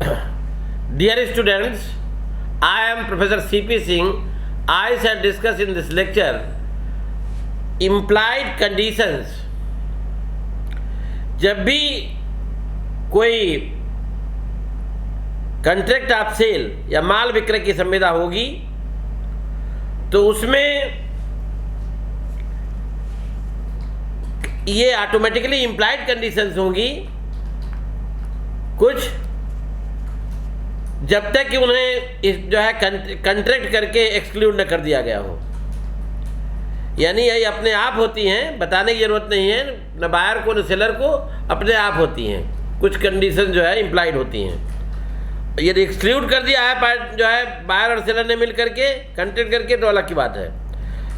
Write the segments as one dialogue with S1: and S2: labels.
S1: Dear students, I am Professor C.P. Singh. I shall discuss in this lecture implied conditions. जब भी कोई contract of cell या माल विक्रय की संविदा होगी तो उसमें ये ऑटोमेटिकली इम्प्लाइड कंडीशंस होंगी कुछ, जब तक कि उन्हें जो है कॉन्ट्रैक्ट करके एक्सक्लूड न कर दिया गया हो। यानी यही अपने आप होती हैं, बताने की जरूरत नहीं है, न बायर को न सेलर को, अपने आप होती हैं। कुछ कंडीशन जो है इम्प्लाइड होती हैं। यदि एक्सक्लूड कर दिया है जो है बायर और सेलर ने मिल करके कॉन्ट्रैक्ट करके तो अलग की बात है।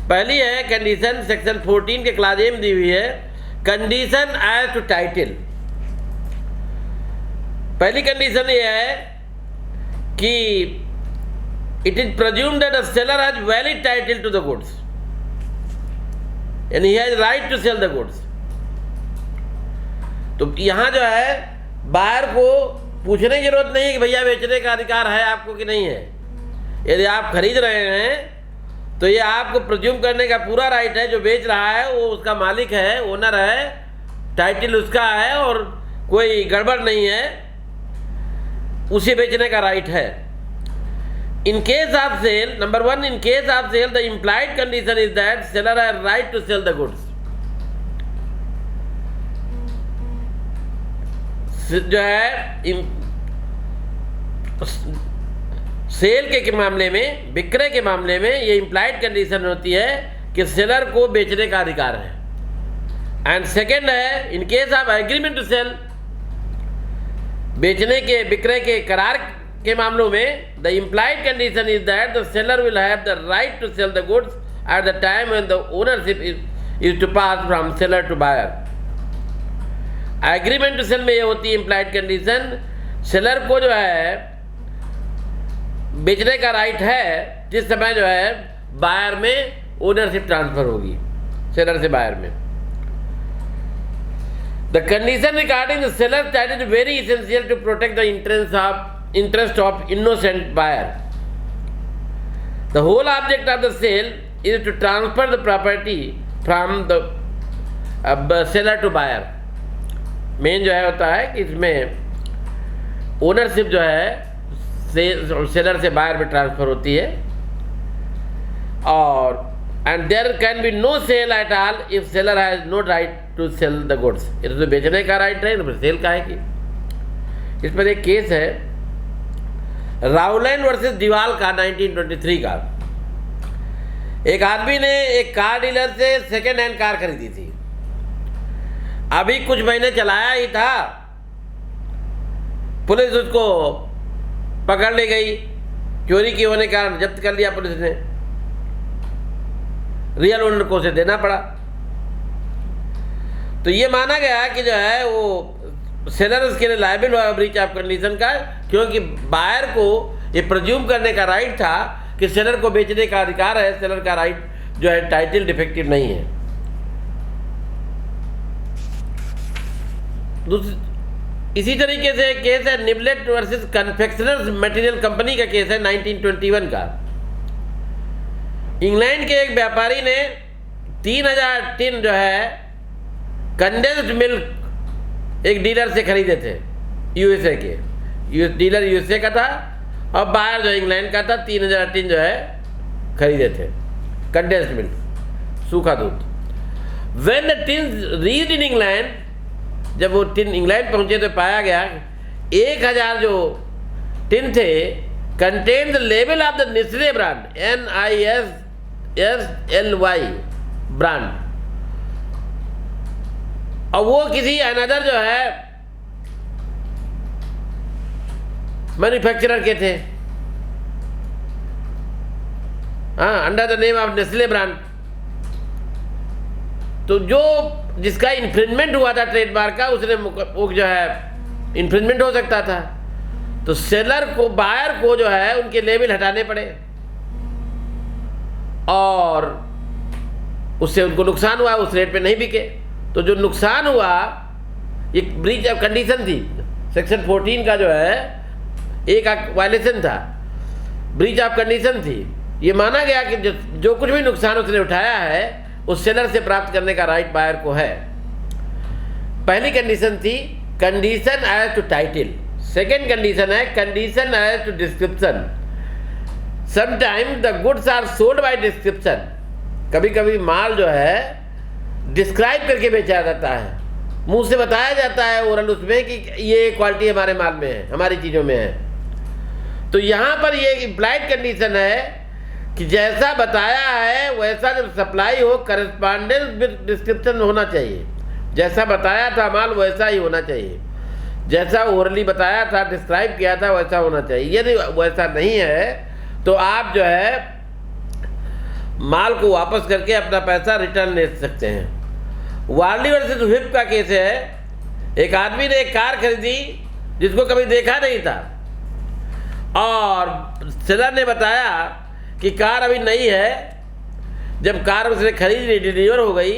S1: पहली है कंडीशन सेक्शन 14 के क्लास ए में दी हुई है, कंडीशन एज टू टाइटल। पहली कंडीशन ये है कि it is presumed that the seller has valid title to the goods, यानी he has right to sell the goods. तो यहां जो है बायर को पूछने की जरूरत नहीं है कि भैया बेचने का अधिकार है आपको कि नहीं है। यदि आप खरीद रहे हैं तो ये आपको प्रेज्यूम करने का पूरा राइट है, जो बेच रहा है वो उसका मालिक है, ओनर है, टाइटल उसका है और कोई गड़बड़ नहीं है, उसे बेचने का राइट है। In case of sale, number 1, in case of sale the implied condition is that seller has right to sell the goods. जो है सेल के मामले में, विक्रय के मामले में ये इम्प्लाइड कंडीशन होती है कि सेलर को बेचने का अधिकार है। एंड सेकेंड है in case of agreement to sell, बेचने के विक्रय के करार के मामलों में the implied condition is that the seller will have the right to sell the goods at the time when the ownership is to pass from seller to buyer. Agreement to sell में ये होती है implied condition, seller को जो है बेचने का right है जिस समय जो है बायर में ओनरशिप ट्रांसफर होगी, सेलर से बायर में। The condition regarding the seller title is very essential to protect the interest of innocent buyer. The whole object of the sale is to transfer the property from the seller to buyer. Main जो है होता है कि इसमें ownership जो है seller से buyer में ट्रांसफर होती है और and there can be no sale at all if seller has no right to sell the goods. ये तो बेचने का राइट है, फिर सेल का है कि। इस पर एक केस है राउलैंड वर्सेस दीवाल का 1923 का। एक आदमी ने एक कार डीलर से सेकेंड हैंड कार खरीदी थी, अभी कुछ महीने चलाया ही था, पुलिस उसको पकड़ ले गई, चोरी की होने का जब्त कर लिया पुलिस ने, रियल ओनर को उसे देना पड़ा। तो ये माना गया कि जो है वो सेलर उसके लिए लायबल हुआ ब्रीच ऑफ कंडीशन का, क्योंकि बायर को ये प्रेज्यूम करने का राइट था कि सेलर को बेचने का अधिकार है, सेलर का राइट जो है टाइटल डिफेक्टिव नहीं है। इसी तरीके से एक केस है निबलेट वर्सेस कन्फेक्शनर्स मटेरियल कंपनी का केस है 1921 का। इंग्लैंड के एक व्यापारी ने 3000 टिन जो है कंडेंस्ड मिल्क एक डीलर से खरीदे थे, यूएसए के। डीलर यूएसए का था और बाहर जो इंग्लैंड का था। 3000 टिन जो है खरीदे थे कंडेंस्ड मिल्क, सूखा दूध। When the tin reached in England, जब वो टिन इंग्लैंड पहुंचे तो पाया गया 1000 जो टिन थे contain the label of the Nestle brand, NISLY brand, और वो किसी अनदर जो है मैन्युफैक्चरर के थे, हाँ, under the name of Nestle brand. तो जो जिसका इन्फ्रिंजमेंट हुआ था ट्रेडमार्क का, उसने वो जो है इन्फ्रिंजमेंट हो सकता था। तो सेलर को, बायर को जो है उनके लेबल हटाने पड़े और उससे उनको नुकसान हुआ, उस रेट पे नहीं बिके। तो जो नुकसान हुआ, ये ब्रीच ऑफ कंडीशन थी, सेक्शन 14 का जो है एक वायलेशन था, ब्रीच ऑफ कंडीशन थी। ये माना गया कि जो कुछ भी नुकसान उसने उठाया है उस सेलर से प्राप्त करने का राइट बायर को है। पहली कंडीशन थी condition as to title. Second condition है condition as to description. Sometime the goods are sold by description. कभी कभी माल जो है डिस्क्राइब करके बेचा जाता है, मुंह से बताया जाता है ओरल उसमें कि ये क्वालिटी हमारे माल में है, हमारी चीज़ों में है। तो यहाँ पर ये इम्प्लाइड कंडीशन है कि जैसा बताया है वैसा जब सप्लाई हो करस्पॉन्डेंस विद डिस्क्रिप्शन होना चाहिए। जैसा बताया था माल वैसा ही होना चाहिए, जैसा ओरली बताया था डिस्क्राइब किया था वैसा होना चाहिए। यदि वैसा नहीं है तो आप जो है माल को वापस करके अपना पैसा रिटर्न ले सकते हैं। वार्ली वर्सेस व्हिप का केस है। एक आदमी ने एक कार खरीदी जिसको कभी देखा नहीं था और सेलर ने बताया कि कार अभी नई है। जब कार उसने खरीदी डिलीवर हो गई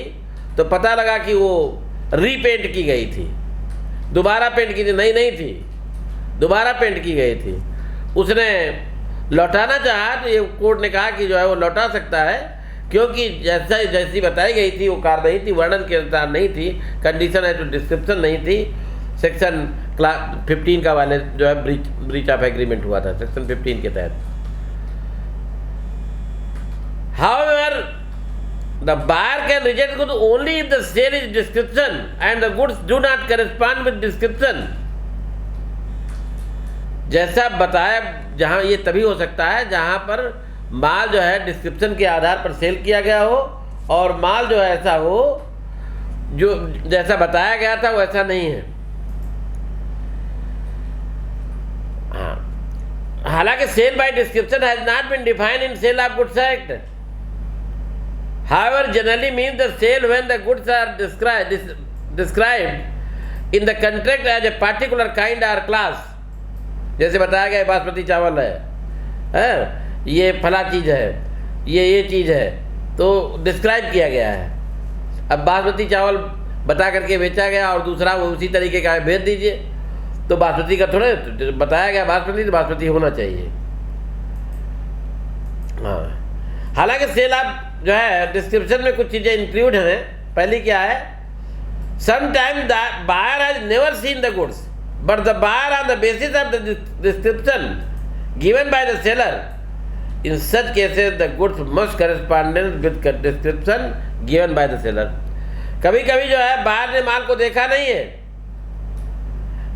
S1: तो पता लगा कि वो रीपेंट की गई थी, दोबारा पेंट की थी, नई नहीं थी, दोबारा पेंट की गई थी। उसने लौटाना चाहा तो ये कोर्ट ने कहा कि जो है वो लौटा सकता है, क्योंकि जैसी बताई गई थी वो कार नहीं थी, वर्णन के अनुसार नहीं थी, कंडीशन है तो डिस्क्रिप्शन नहीं थी। सेक्शन 15 का वाले जो है ब्रीच ऑफ एग्रीमेंट हुआ था सेक्शन 15 के तहत। However the buyer can reject good only if the sale is description and the goods do not correspond with description. जैसा बताया, जहां ये तभी हो सकता है जहां पर माल जो है डिस्क्रिप्शन के आधार पर सेल किया गया हो और माल जो है ऐसा हो जो जैसा बताया गया था वैसा नहीं है। हाँ, हालांकि sale by description has not been defined in sale of goods act. However generally means the sale when the goods are described in the contract as a particular kind और क्लास। जैसे बताया गया बासमती चावल है, ये फला चीज़ है, ये चीज़ है, तो डिस्क्राइब किया गया है। अब बासमती चावल बता करके बेचा गया और दूसरा वो उसी तरीके का भेज दीजिए, तो बासमती का थोड़े बताया गया बासमती तो बासमती होना चाहिए। हाँ, हालांकि सेल आप जो है डिस्क्रिप्शन में कुछ चीज़ें इंक्लूड हैं। पहली क्या है, sometime the buyer has never seen the goods but the buyer on the basis of the description given by the seller. In such cases the goods must correspond with description given by the seller. कभी कभी जो है buyer ने माल को देखा नहीं है,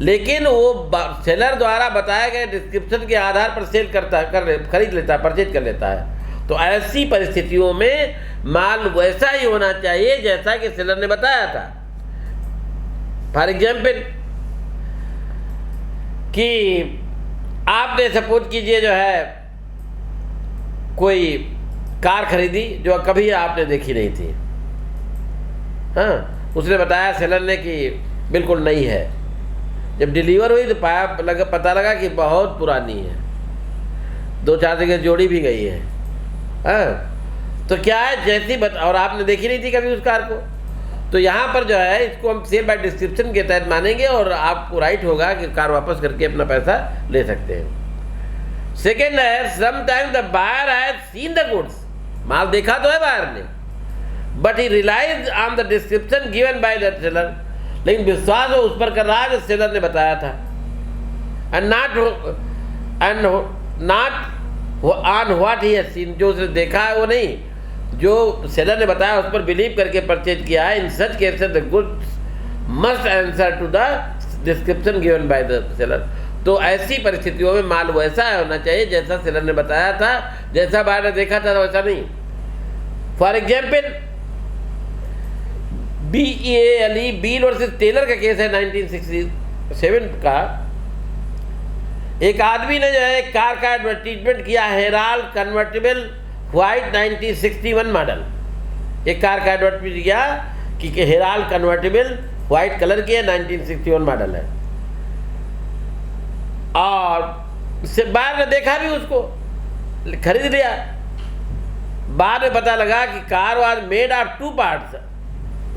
S1: लेकिन वो सेलर द्वारा बताए गए डिस्क्रिप्शन के आधार पर सेल खरीद लेता है, परचेज कर लेता है। तो ऐसी परिस्थितियों में माल वैसा ही होना चाहिए जैसा कि सेलर ने बताया था। फॉर एग्जाम्पल कि आपने सपोज कीजिए जो है कोई कार खरीदी जो कभी आपने देखी नहीं थी। हाँ, उसने बताया सेलर ने कि बिल्कुल नई है। जब डिलीवर हुई तो पता लगा कि बहुत पुरानी है, 2-4 जगह जोड़ी भी गई है। हाँ, तो क्या है जैसी और आपने देखी नहीं थी कभी उस कार को, तो यहाँ पर जो है इसको हम सेल बाय डिस्क्रिप्शन के तहत मानेंगे और आपको राइट होगा कि कार वापस करके अपना पैसा ले सकते हैं। सेकेंड है sometime the buyer has seen the goods. माल देखा तो है बायर ने, but he relies on the description given by the seller. लेकिन विश्वास वो उस पर कर रहा है जो सेलर ने बताया था, and not on what he has seen. जो उसने देखा है वो नहीं, जो सेलर ने बताया उस पर बिलीव करके परचेज किया है। In such cases the goods must answer to the description given by the seller. तो ऐसी परिस्थितियों में माल वैसा होना चाहिए जैसा सेलर ने बताया था, जैसा बायर ने देखा था वैसा नहीं। For example BEALE Beale versus Taylor का केस है 1967 का। एक आदमी ने जो है कार का एडवर्टीजमेंट किया, हेराल्ड कन्वर्टेबल व्हाइट 1961 मॉडल। एक कार का एडवर्टीजमेंट किया कि हेराल्ड कन्वर्टेबल व्हाइट कलर की है, 1961 मॉडल है। और बायर ने देखा भी, उसको खरीद लिया। बाद में पता लगा कि car was made of 2 parts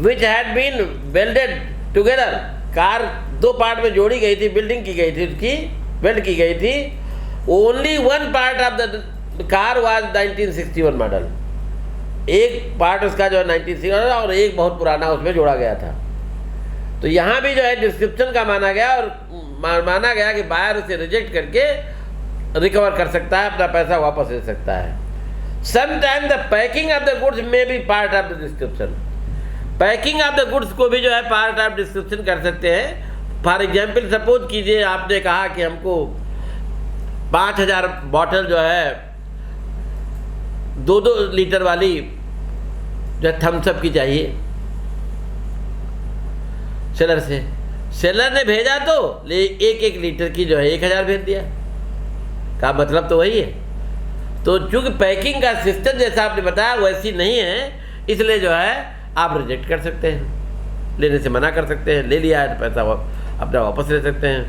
S1: which had been welded together. Car 2 part में जोड़ी गई थी, बिल्डिंग की गई थी उसकी, वेल्ड की गई थी। Only one part of the car was 1961 model, एक पार्ट उसका जो है 1961 और एक बहुत पुराना उसमें जोड़ा गया था। तो यहाँ भी जो है डिस्क्रिप्शन का माना गया और माना गया कि बायर उसे रिजेक्ट करके रिकवर कर सकता है, अपना पैसा वापस ले सकता है। Sometime the packing of the goods में भी part of the description, packing of the goods को भी जो है पार्ट ऑफ डिस्क्रिप्शन कर सकते हैं। फॉर एग्जाम्पल सपोज कीजिए आपने कहा कि हमको 5000 बॉटल जो है 2-2 लीटर वाली जो है थम्सअप की चाहिए सेलर से। सेलर ने भेजा तो 1-1 लीटर की जो है 1000 भेज दिया, का मतलब तो वही है। तो चूंकि पैकिंग का सिस्टम जैसा आपने बताया वैसी नहीं है, इसलिए जो है आप रिजेक्ट कर सकते हैं, लेने से मना कर सकते हैं। ले लिया है तो पैसा अपना वापस ले सकते हैं।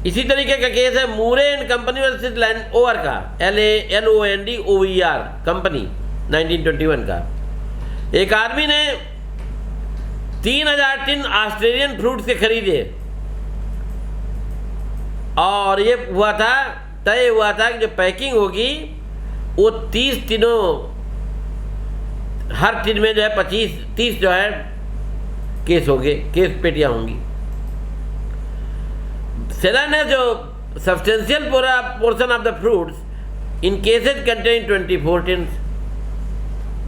S1: इसी तरीके का केस है मूरे एंड कंपनी वर्सेस लैंडओवर का, LANDOVER कंपनी 1921 का। एक आदमी ने 3000 टिन ऑस्ट्रेलियन फ्रूट्स के खरीदे और ये तय हुआ था कि जो पैकिंग होगी वो 30 टिनों, हर टिन में जो है 25-30 जो है केस पेटियां होंगी। सेलर ने जो substantial portion of the fruits in cases contain 24 tin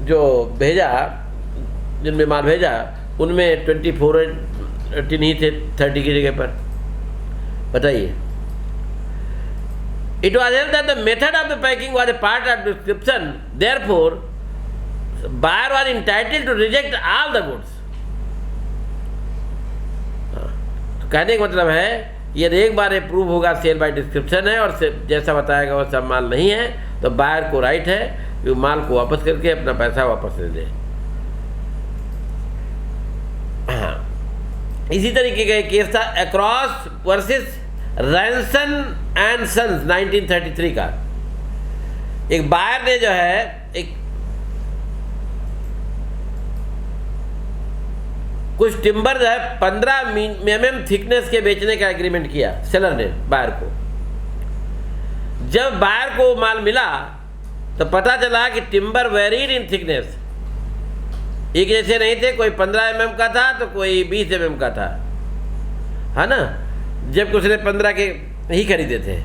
S1: जो भेजा, जिनमें माल भेजा उनमें 24 टिन ही थे 30 की जगह पर। बताइए, it was held that the method of the packing was a part of description, therefore buyer was entitled to reject all the goods. तो कहने का मतलब है यदि एक बार प्रूव होगा सेल बाय डिस्क्रिप्शन है और जैसा बताएगा वैसा माल नहीं है, तो बायर को राइट है कि वो माल को वापस करके अपना पैसा वापस ले दे। इसी तरीके का एक केस था अक्रॉस वर्सेस रैनसन एंड सन्स 1933 का। एक बायर ने जो है एक कुछ टिम्बर जो है 15 mm थिकनेस के बेचने का एग्रीमेंट किया सेलर ने बायर को। जब बायर को माल मिला तो पता चला कि टिम्बर वेरीड इन थिकनेस, एक जैसे नहीं थे, कोई 15 mm का था तो कोई 20 mm का था, है ना, जबकि उसने 15 के ही खरीदे थे।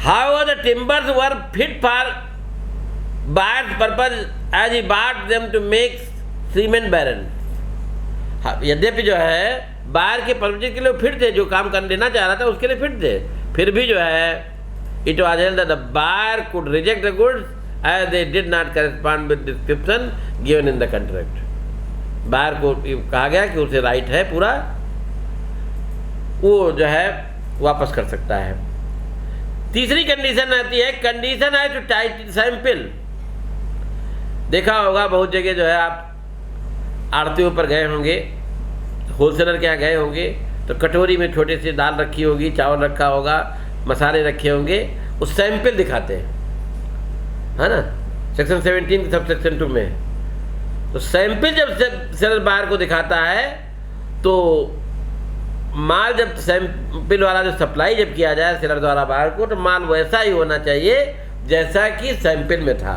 S1: How the timbers were fit for buyer's purpose as he bought them to make cement barrel. यद्यपि जो है बायर के पर्पज के लिए फिट थे, जो काम कर देना चाह रहा था उसके लिए फिट थे, फिर भी जो है it was held that the buyer could reject the goods as they did not correspond with description given in the contract. Buyer को कहा गया कि उसे राइट है पूरा, वो जो है वापस कर सकता है। तीसरी कंडीशन आती है, कंडीशन है टू टाइट सैंपल। देखा होगा बहुत जगह जो है आप आड़तियों पर गए होंगे, होलसेलर के यहाँ गए होंगे तो कटोरी में छोटे से दाल रखी होगी, चावल रखा होगा, मसाले रखे होंगे, उस सैंपल दिखाते हैं, है ना, सेक्शन 17 सब सेक्शन 2 में। तो सैंपल जब सेलर बायर को दिखाता है तो माल जब सैंपल वाला जो सप्लाई जब किया जाए सेलर द्वारा बायर को, तो माल वैसा ही होना चाहिए जैसा कि सैंपल में था।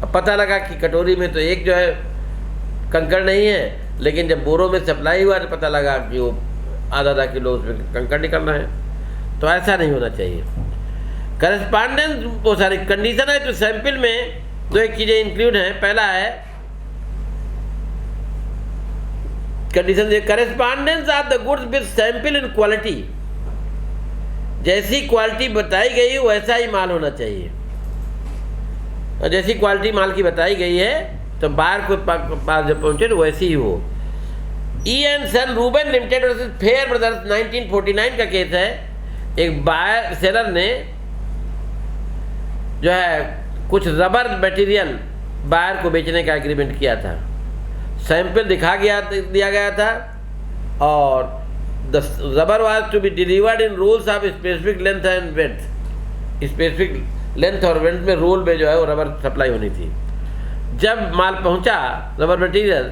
S1: अब पता लगा कि कटोरी में तो एक जो है कंकड़ नहीं है, लेकिन जब बोरों में सप्लाई हुआ तो पता लगा कि वो आधा किलो उसमें कंकड़ निकलना है, तो ऐसा नहीं होना चाहिए। करस्पॉन्डेंस वो सारी कंडीशन है। तो सैंपल में दो एक चीज़ें इंक्लूड हैं। पहला है कंडीशन ये correspondence of the goods with sample in quality, जैसी क्वालिटी बताई गई वैसा ही माल होना चाहिए, और जैसी क्वालिटी माल की बताई गई है तो बायर को पास जब पहुंचे तो वैसी ही हो। E&S Ruben Limited versus Faire Brothers 1949 का केस है। एक बायर सेलर ने जो है कुछ रबर मटेरियल बायर को बेचने का एग्रीमेंट किया था, सैंपल दिया गया था, और the rubber was to be delivered in rolls of specific length and width. Specific length और वेड्थ में रोल में जो है वो रबर सप्लाई होनी थी। जब माल पहुंचा रबर मटेरियल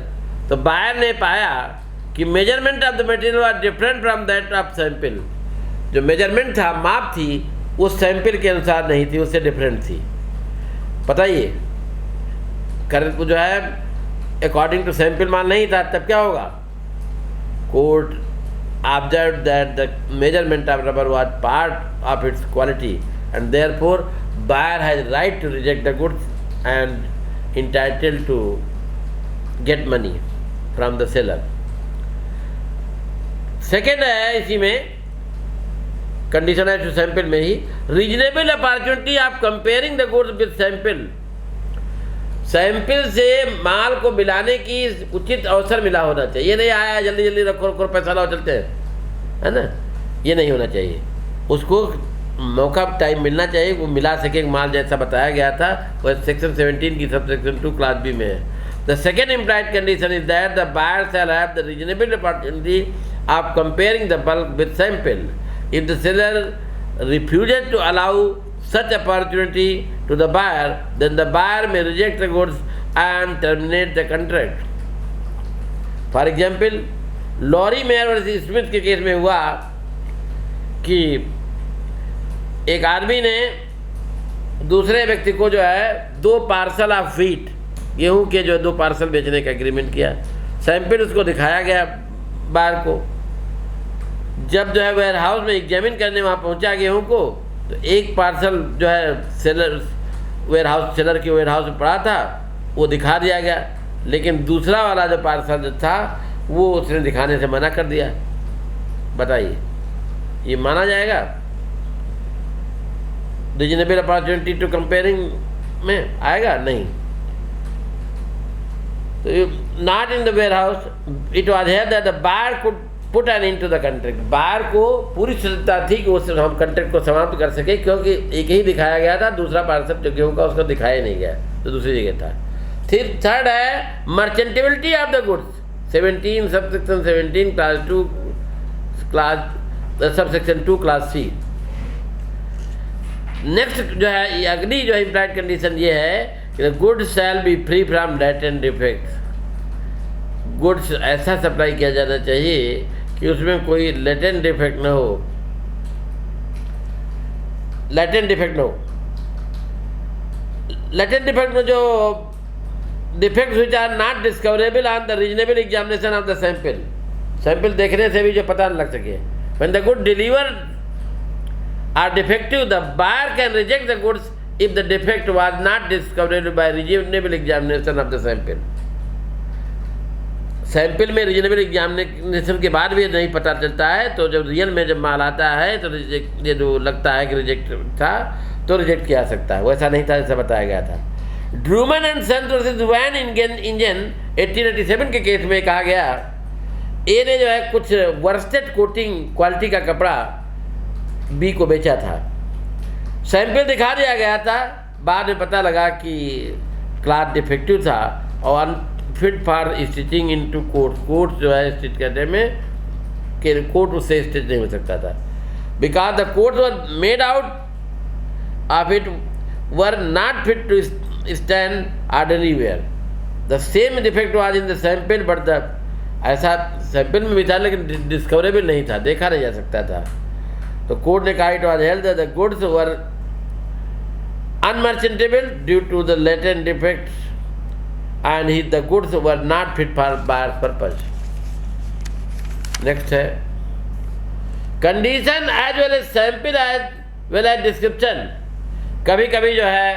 S1: तो बायर ने पाया कि measurement of the material was different from that of sample. जो मेजरमेंट था, माप थी, उस सैंपल के अनुसार नहीं थी, उससे डिफरेंट थी। बताइए, करंट को जो है अकॉर्डिंग टू सैंपल माल नहीं था, तब क्या होगा? Court observed that the measurement of rubber was part of its quality and therefore buyer has right to reject the goods and entitled to get money from the seller. Second है इसी में condition है sample में ही, reasonable opportunity of comparing the goods with sample. Sample से माल को मिलाने की उचित अवसर मिला होना चाहिए। ये नहीं आया जल्दी जल्दी रखो पैसा लाओ चलते हैं, है ना, ये नहीं होना चाहिए। उसको मौका टाइम मिलना चाहिए, वो मिला सके माल जैसा बताया गया था, वह सेक्शन 17 की सब सेक्शन 2 क्लास बी में है। The second implied condition is that the buyer shall have the reasonable opportunity of comparing the bulk with sample. If the seller refuses to allow such opportunity to the buyer, then the buyer may reject the goods and terminate the contract. For example, Lorymer versus Smith के case में हुआ कि एक आदमी ने दूसरे व्यक्ति को जो है 2 पार्सल ऑफ व्हीट, गेहूं के जो 2 पार्सल बेचने का एग्रीमेंट किया। सैंपल उसको दिखाया गया बायर को। जब जो है वेयर हाउस में एग्जामिन करने वहाँ पहुँचा गेहूं को, तो एक पार्सल जो है सेलर के वेयर हाउस में पड़ा था, वो दिखा दिया गया, लेकिन दूसरा वाला जो पार्सल जो था वो उसने दिखाने से मना कर दिया। बताइए, ये माना जाएगा? रीजनेबल अपॉर्चुनिटी टू कंपेयरिंग में आएगा? नहीं। Not in the warehouse, it was here that the buyer could put an into the contract. Buyer को पूरी स्वतंत्रता थी कि उससे हम कॉन्ट्रैक्ट को समाप्त कर सके, क्योंकि एक ही दिखाया गया था, दूसरा पार्सल जो गेहूं का उसको दिखाया नहीं गया, तो दूसरी जगह था। फिर थर्ड है मर्चेंटेबिलिटी of the goods, 17 sub section 17 class 2 sub section 2 class C. Next जो है अगली जो इम्प्लाइड कंडीशन ये है कि goods shall be free from latent defect. Goods ऐसा सप्लाई किया जाना चाहिए कि उसमें कोई लेटेंट डिफेक्ट न हो। लेटेंट डिफेक्ट में जो defects which are not discoverable on the reasonable examination of the sample देखने से भी जो पता न लग सके। When the good deliver are defective, the buyer can reject the goods if the defect was not discoverable by reasonable examination of the sample. Sample में reasonable examination के बाद भी नहीं पता चलता है, तो जब रियल में जब माल आता है तो ये जो लगता है कि रिजेक्ट था तो रिजेक्ट किया सकता है, वैसा नहीं था जैसा बताया गया था। Drummond and Sons versus Van Ingen 1887 के केस में कहा गया, ए ने जो है कुछ वर्स्टेड कोटिंग क्वालिटी का कपड़ा बी को बेचा था। सैंपल दिखा दिया गया था, बाद में पता लगा कि क्लॉथ डिफेक्टिव था और fit for stitching into coat जो है स्टिच करने में कि कोट उससे स्टिच नहीं हो सकता था, because the coat was made out of it were not fit to stand ordinary wear. The same defect was in the sample but the ऐसा सैंपल में भी था लेकिन डिस्कवरेबल नहीं था, देखा नहीं जा सकता था। तो कोर्ट ने कहा it was held the goods were unmerchantable due to the latent defects and the goods were not fit for buyer's purpose. Next है condition as well as sample as well as description। कभी कभी जो है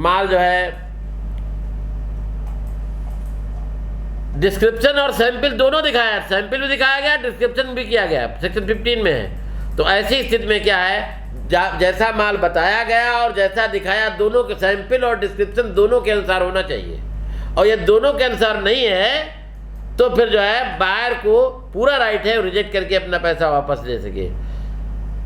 S1: माल जो है description और sample दोनों दिखाया, सैंपल भी दिखाया गया, डिस्क्रिप्शन भी किया गया, सेक्शन 15 में है। तो ऐसी स्थिति में क्या है, जैसा माल बताया गया और जैसा दिखाया, दोनों के सैंपल और डिस्क्रिप्शन दोनों के अनुसार होना चाहिए। और ये दोनों के अनुसार नहीं है तो फिर जो है बायर को पूरा राइट है रिजेक्ट करके अपना पैसा वापस ले सके।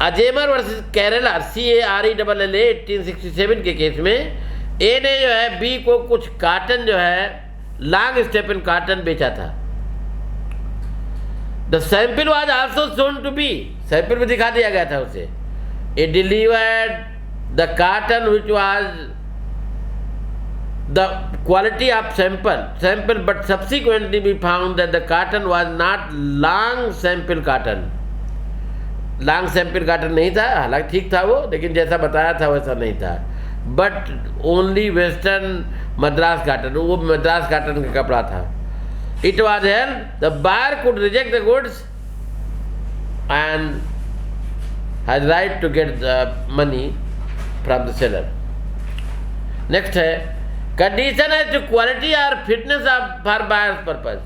S1: अजेमर वर्सेस केरला CARELLA 1867 के केस में ए ने जो है बी को कुछ काटन जो है लॉन्ग स्टेपन काटन बेचा था। The sample was also shown to be, sample में दिखा दिया गया था उसे। A delivered the cotton which was the quality of sample but subsequently we found that the cotton was not long sample cotton long sample cotton नहीं था, हालांकि ठीक था वो, लेकिन जैसा बताया था वैसा नहीं था। But only western Madras cotton, वो मद्रास काटन का कपड़ा था। It was here the buyer could reject the goods and has right to get the money from the seller. Next है कंडीशन है टू क्वालिटी और fitness of for buyer's purpose.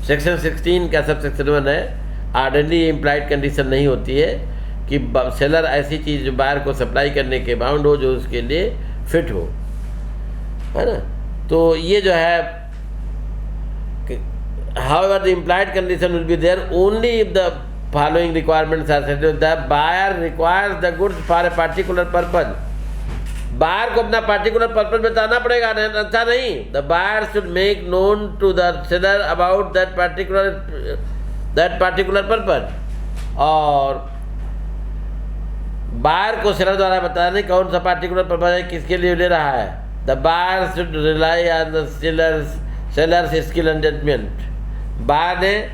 S1: Section 16 का sub section 1 है, orderly implied condition नहीं होती है कि seller ऐसी चीज़ जो बायर को सप्लाई करने के बाउंड हो जो उसके लिए फिट हो, है ना। तो ये जो है however the implied condition will be there only if the following requirements are satisfied. The buyer requires the goods for a particular purpose. Buyer को अपना पार्टिकुलर पर्पज बताना पड़ेगा, अच्छा नहीं। The buyer should make known to the seller about that particular purpose, और buyer को seller द्वारा बताना कौन सा पार्टिकुलर पर्पज है, किसके लिए ले रहा है। The buyer should rely on the seller's skill and judgement. Buyer ने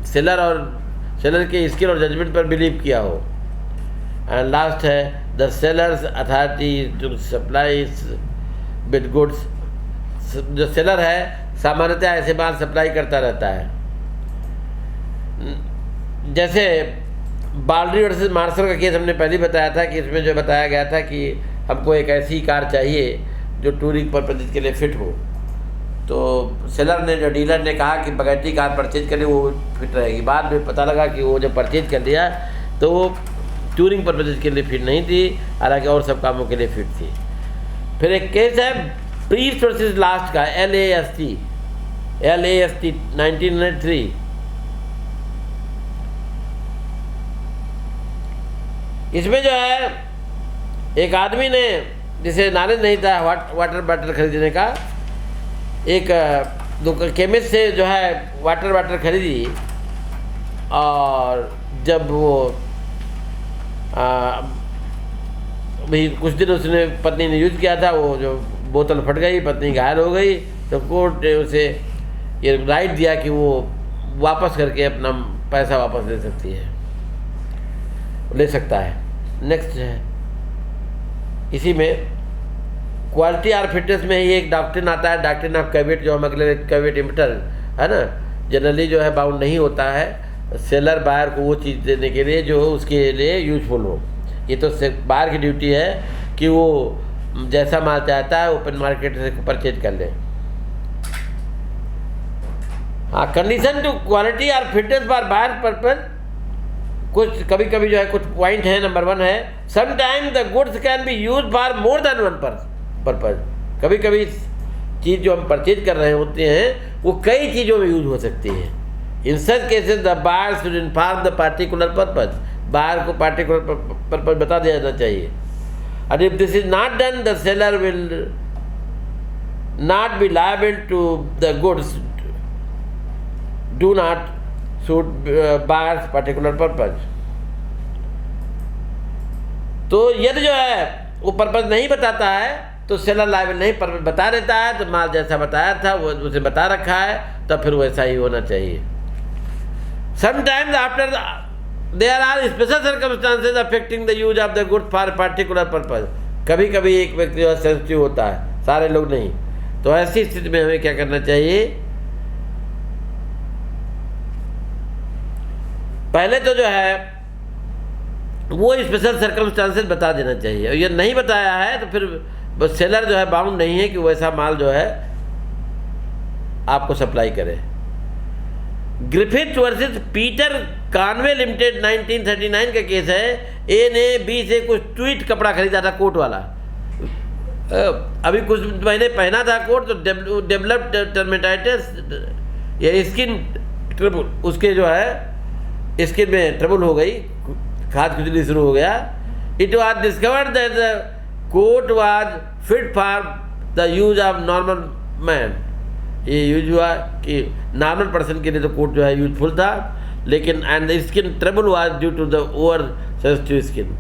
S1: सेलर के स्किल और जजमेंट पर बिलीव किया हो। एंड लास्ट है the seller's authority to supply with goods. जो सेलर है सामान्यतः ऐसे माल सप्लाई करता रहता है। जैसे बाल्डरी वर्सेस मार्शल का केस हमने पहले बताया था कि इसमें जो बताया गया था कि हमको एक ऐसी कार चाहिए जो टूरिंग पर्पज के लिए फिट हो, तो सेलर ने, जो डीलर ने कहा कि बगैटी कार परचेज करें वो फिट रहेगी। बाद में पता लगा कि वो जब परचेज कर लिया तो वो टूरिंग पर्पज के लिए फिट नहीं थी, हालांकि और सब कामों के लिए फिट थी। फिर एक केस है प्रीस्ट वर्सेस लास्ट का, LAST 1903। इसमें जो है एक आदमी ने, जिसे नॉलेज नहीं था वाटर बॉटल खरीदने का, एक केमिस्ट से जो है वाटर खरीदी, और जब वो भाई कुछ दिन उसने पत्नी ने यूज़ किया था, वो जो बोतल फट गई, पत्नी घायल हो गई, तो कोर्ट ने उसे ये राइट दिया कि वो वापस करके अपना पैसा वापस ले सकता है। नेक्स्ट है इसी में क्वालिटी और फिटनेस में ही एक डॉक्ट्रिन आता है, डॉक्ट्रिन ऑफ कैविट, जो हम अगले कैविट इमिटर है ना, जनरली जो है बाउंड नहीं होता है सेलर बायर को वो चीज़ देने के लिए जो उसके लिए यूजफुल हो। ये तो बायर की ड्यूटी है कि वो जैसा माल चाहता है ओपन मार्केट से परचेज कर ले। हाँ, कंडीशन टू क्वालिटी और फिटनेस फॉर बायर पर्पज, कुछ कभी कभी जो है कुछ पॉइंट है। नंबर 1 है sometime the goods can be use for more than one purpose. कभी कभी चीज़ जो हम परचेज कर रहे होते हैं वो कई चीज़ों में यूज हो सकती है। In such cases the buyer should inform the particular purpose. Buyer को पार्टिकुलर पर्पज बता दिया जाना चाहिए। And if this is not done the seller will not be liable to the goods do not suit buyer's particular purpose. तो यदि जो है वो पर्पज नहीं बताता है तो सेलर लायबल नहीं, पर्पज बता देता है तो माल जैसा बताया था वो उसे बता रखा है तो फिर वैसा ही होना चाहिए। Sometimes after there are special circumstances affecting the use of the good for particular purpose. कभी कभी एक व्यक्ति जो है सेंसिटिव होता है, सारे लोग नहीं, तो ऐसी स्थिति में हमें क्या करना चाहिए, पहले तो जो है वो स्पेशल सर्कमस्टांसेस बता देना चाहिए। और ये नहीं बताया है तो फिर बस सेलर जो है बाउंड नहीं है कि वैसा माल जो है आपको सप्लाई करे। Griffith versus Peter Conway limited 1939 का केस है। ए ने बी से कुछ ट्वीट कपड़ा खरीदा था, कोट वाला। अभी कुछ महीने पहना था कोट, तो डेवलप्ड टर्मेटाइटिस या स्किन ट्रबल, उसके जो है स्किन में ट्रबल हो गई, खाद खुजली शुरू हो गया। It was discovered that the coat was fit for the use of normal man. ये यूज हुआ कि नॉर्मल पर्सन के लिए तो कोट जो है यूजफुल था, लेकिन and the skin trouble was due to the over sensitive skin.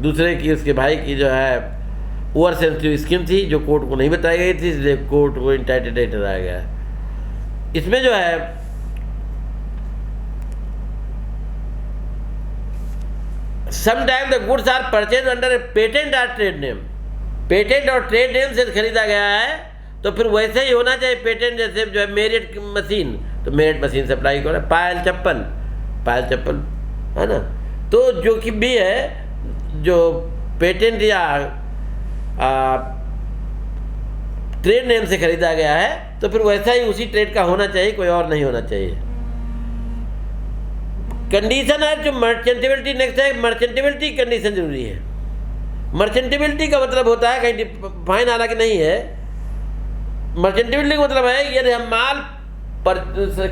S1: दूसरे की, उसके भाई की जो है ओवर सेंसिटिव स्किन थी जो कोट को नहीं बताई गई थी, इसलिए कोट को इंटाइटेड रहा गया। इसमें जो है sometime the goods are purchase under a patent और ट्रेड नेम, पेटेंट और ट्रेड नेम से खरीदा गया है तो फिर वैसे ही होना चाहिए। पेटेंट जैसे जो है मेरिट मशीन, तो मेरिट मशीन सप्लाई करो, पायल चप्पल है ना। तो जो कि भी है जो पेटेंट या ट्रेड नेम से खरीदा गया है तो फिर वैसा ही उसी ट्रेड का होना चाहिए, कोई और नहीं होना चाहिए। कंडीशन है जो मर्चेंटेबिलिटी, नेक्स्ट है मर्चेंटेबिलिटी कंडीशन जरूरी है। मर्चेंटेबिलिटी का मतलब होता है, कहीं फाइन हालांकि नहीं है, मर्चेंटेबिलिटी का मतलब है यदि हम माल पर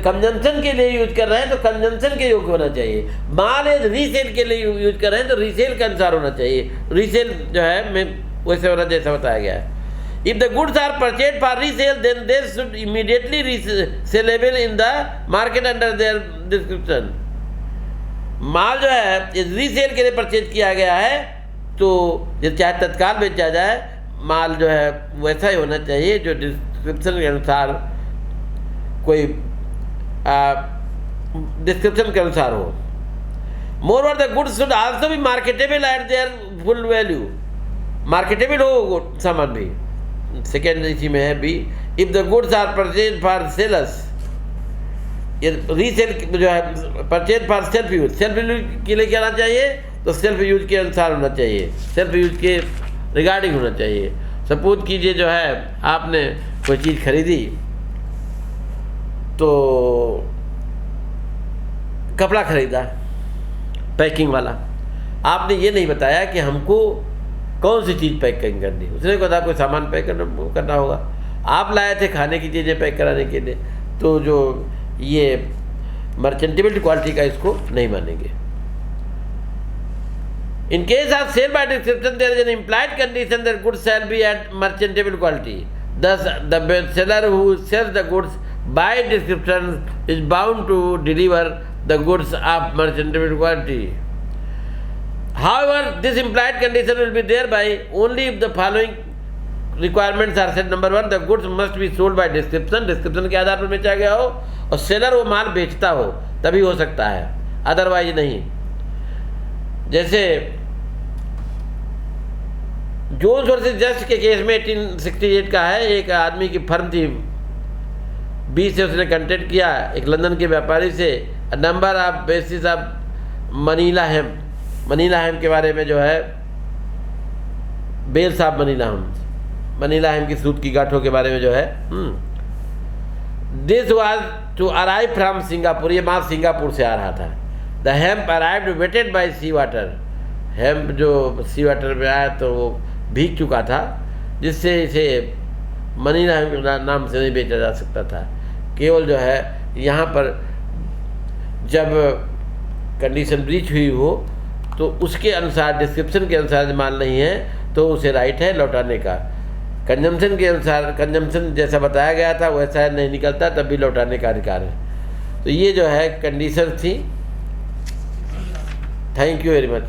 S1: कंजम्पशन के लिए यूज कर रहे हैं तो कंजम्पशन के योग्य होना चाहिए, माल रीसेल के लिए यूज कर रहे हैं तो रीसेल के अनुसार होना चाहिए। रीसेल जो है में वैसे होना जैसा बताया गया है। If the goods are purchase for resale then they should immediately saleable in the market under their description. माल जो है रीसेल के लिए परचेज किया गया है तो जब चाहे तत्काल बेचा जाए, माल जो है वैसा ही होना चाहिए जो डिस्क्रिप्शन के अनुसार, कोई डिस्क्रिप्शन के अनुसार हो। Moreover the goods should also be marketable at their full value, marketable हो सामान भी। सेकेंड इसी में है B, if the goods are purchase for sellers, ये रीसेल जो है purchase for self use, self use के लिए क्या होना चाहिए तो सेल्फ यूज के अनुसार होना चाहिए, सेल्फ यूज के रिगार्डिंग होना चाहिए। सपोज कीजिए जो है आपने कोई चीज़ खरीदी तो कपड़ा खरीदा पैकिंग वाला, आपने ये नहीं बताया कि हमको कौन सी चीज़ पैकिंग करनी, उसने कहा कोई सामान पैक करना होगा, आप लाए थे खाने की चीज़ें पैक कराने के लिए, तो जो ये मर्चेंटेबिलिटी क्वालिटी का इसको नहीं मानेंगे। In case of sale by description, there is an implied condition that goods shall be at merchantable quality. Thus, the seller who sells the goods by description is bound to deliver the goods of merchantable quality. However, this implied condition will be there by only if the following requirements are set. Number one, the goods must be sold by description. Description के आधार पर बेचा गया हो और seller वो माल बेचता हो तभी हो सकता है, अदरवाइज नहीं। जैसे जोन्स वर्सेस जस्ट के केस में 1868 का है, एक आदमी की फर्म थी, 20 से उसने कंटेक्ट किया एक लंदन के व्यापारी से, number of basis of Manila hemp के बारे में जो है, बेल्स ऑफ मनीला हेम की सूत की गांठों के बारे में जो है। This was to arrive from Singapore, ये माल सिंगापुर से आ रहा था। The hemp arrived wetted by sea water, hemp जो सी वाटर में आया तो वो भीग चुका था, जिससे इसे मनीला नाम से नहीं बेचा जा सकता था। केवल जो है यहाँ पर जब कंडीशन ब्रीच हुई हो तो उसके अनुसार, डिस्क्रिप्शन के अनुसार माल नहीं है तो उसे राइट है लौटाने का। कंजम्पशन के अनुसार, कंजम्पशन जैसा बताया गया था वैसा नहीं निकलता तब भी लौटाने का अधिकार है। तो ये जो है कंडीशन थी। Thank you very much.